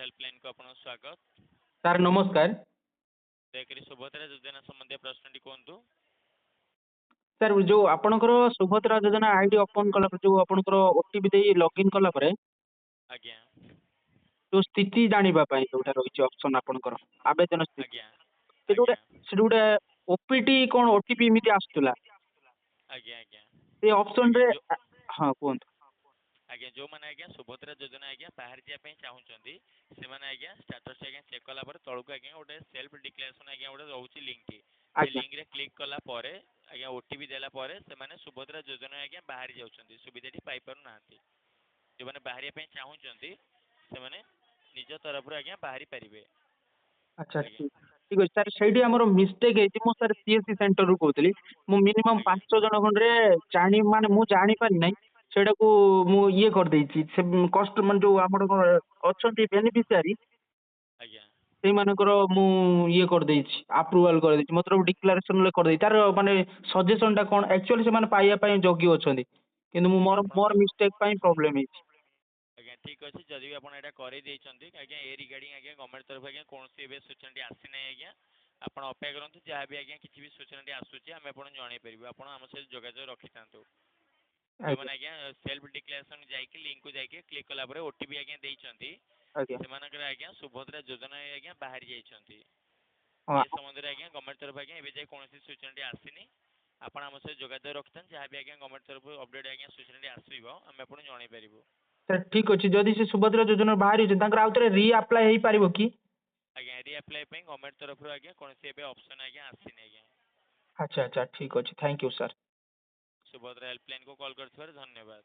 Helpline को आपन स्वागत। ସାର୍ ନମସ୍କାର। ଦୟାକରି ସୁଭଦ୍ରା ଯୋଜନା ସମ୍ବନ୍ଧୀୟ ପ୍ରଶ୍ନଟି କୁହନ୍ତୁ। ସାର୍ ଯୋଉ ଆପଣଙ୍କର ସୁଭଦ୍ରା ଯୋଜନା ଆଇଡି ଓପନ କଲା ପରେ ଯୋଉ ଆପଣଙ୍କର ଓଟିପି ଦେଇ ଲଗ୍ଇନ୍ କଲା ପରେ ଆଜ୍ଞା ଯୋଉ ସ୍ଥିତି ଜାଣିବା ପାଇଁ ଯୋଉଟା ରହିଛି ଅପସନ ଆପଣଙ୍କର ଆବେଦନ ସ୍ଥିତି ଆଜ୍ଞା ଆଜ୍ଞା ସେଠି ଗୋଟେ ଓପିଟି କଣ ଓଟିପି ଏମିତି ଆସୁଥିଲା ଆଜ୍ଞା ଆଜ୍ଞା ସେ ଅପସନ ଆଜ୍ଞା ରେ जो ହଁ କୁହନ୍ତୁ। ଆଜ୍ଞା जो माने आज्ञा सुभद्रा योजना आज्ञा बाहर जिया पे चाहूचंदी से माने आज्ञा स्टेटस आज्ञा चेक कला पर तळको आज्ञा गोटे सेल्फ डिक्लेरेशन आज्ञा गोटे रहउची लिंक टी से आज्ञा लिंक रे क्लिक कला परे आज्ञा ओटीपी देला परे से माने सुभद्रा योजना आज्ञा बाहर जाउचंदी सुविधाटी पाई पारु नांती जो माने बाहरिया पे चाहूचंदी से माने निज तरफ रो आज्ञा बाहरी परिबे। ଆଚ୍ଛା आज्ञा ଠିକ ଅଛି ସାର୍ ସେଇଠି ଆମର ମିଷ୍ଟେକ୍ ହେଇଛି ମୁଁ ସାର୍ ସିଏସସି ସେଣ୍ଟର ରୁ କହୁଥିଲି ମୁଁ ମିନିମମ୍ ଆଜ୍ଞା 5 ଜଣ ଖଣ୍ଡରେ ଜାଣି ମାନେ ମୁଁ ଜାଣିପାରି ନାହିଁ ସେଇଟାକୁ ମୁଁ ଇଏ କରିଦେଇଛି ସେ କଷ୍ଟ ମାନେ ଯୋଉ ଆମର ଅଛନ୍ତି ବେନିଫିସିଆରୀ ଆଜ୍ଞା ସେଇମାନଙ୍କର ମୁଁ ଇଏ କରିଦେଇଛି ଆପ୍ରୁଭାଲ କରିଦେଇଛି ମତଲବ ଡିକ୍ଲାରେସନ କରିଦେଇଛି ତାର ମାନେ ସଜେସନ ଟା କଣ ଆକ୍ଚୁଆଲି ସେମାନେ ପାଇବା ପାଇଁ ଯୋଗ୍ୟ ଅଛନ୍ତି କିନ୍ତୁ ମୁଁ ଆଜ୍ଞା ମୋର ଆପଣଙ୍କର ମିଷ୍ଟେକ୍ ପାଇଁ ପ୍ରୋବ୍ଲେମ ହେଇଛି। आज्ञा ठीक अच्छे जदि भी आप कर आज्ञा ए रिगार्डिंग आज्ञा गवर्नमेंट तरफ आज्ञा कौन सी सूचना आसी ना आज्ञा आप अपेक्षा करूँ जहाँ भी आज्ञा किसी भी सूचना आसूँ आम आप जन पारू आप सहित जोगाजोग रखी था जो ଆଜ୍ଞା मैंने आज्ञा सेल्फ डिक्लेरेशन जाकि लिंक को जाकि क्लिक कला ओटीपी आज्ञा देइचंती ଆଜ୍ଞା से आज्ञा सुभद्रा योजना आज्ञा बाहर जाइछंती ହଁ ए संबंध में आज्ञा गवर्नमेंट तरफ आज्ञा एबे जाय कौन सूचना आसीनी आपण आम सहित जोगाजोग रखिता जहाँ भी आज्ञा गवर्नमेंट तरफ अपडेट आज्ञा सूचना आसो आम आप जन पारू। ସାର୍ ଠିକ ଅଛି ଯଦି ସେ ସୁଭଦ୍ରା ଯୋଜନା ବାହାରିଛି ତାଙ୍କର ଆଉଥରେ ରିଆପ୍ଲାଏ ହେଇପାରିବ କି? आज्ञा रिअप्लाई गवर्नमेंट तरफ आज्ञा कौन सी ऑप्शन आज्ञा आसीनी आज्ञा। ଆଚ୍ଛା ଆଚ୍ଛା ଠିକ ଅଛି thank you sir. Subhadra helpline को कॉल कर धन्यवाद।